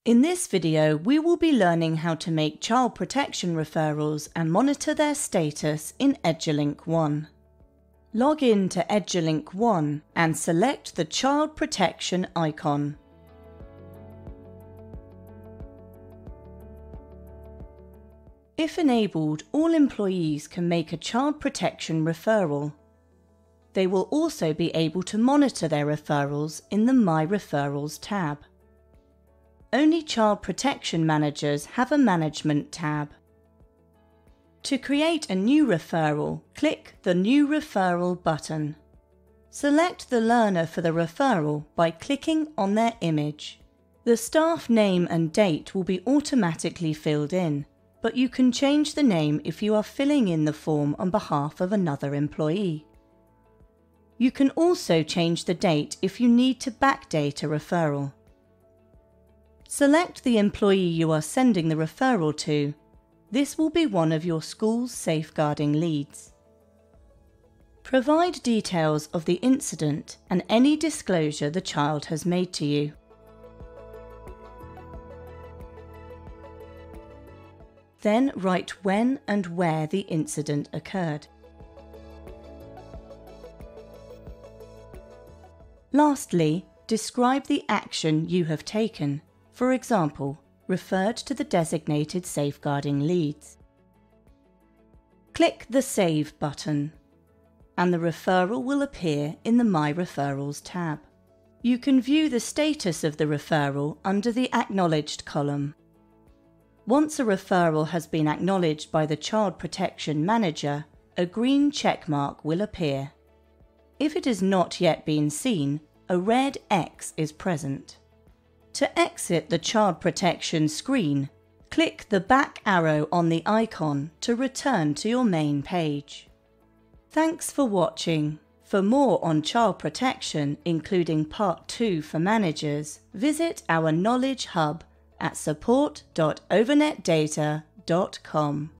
In this video, we will be learning how to make child protection referrals and monitor their status in Edulink One. Log in to Edulink One and select the child protection icon. If enabled, all employees can make a child protection referral. They will also be able to monitor their referrals in the My Referrals tab. Only child protection managers have a Management tab. To create a new referral, click the New Referral button. Select the learner for the referral by clicking on their image. The staff name and date will be automatically filled in, but you can change the name if you are filling in the form on behalf of another employee. You can also change the date if you need to backdate a referral. Select the employee you are sending the referral to. This will be one of your school's safeguarding leads. Provide details of the incident and any disclosure the child has made to you. Then write when and where the incident occurred. Lastly, describe the action you have taken. For example, referred to the designated safeguarding leads. Click the Save button, and the referral will appear in the My Referrals tab. You can view the status of the referral under the Acknowledged column. Once a referral has been acknowledged by the Child Protection Manager, a green check mark will appear. If it has not yet been seen, a red X is present. To exit the child protection screen, click the back arrow on the icon to return to your main page. Thanks for watching. For more on child protection, including Part 2 for managers, visit our Knowledge Hub at support.overnetdata.com.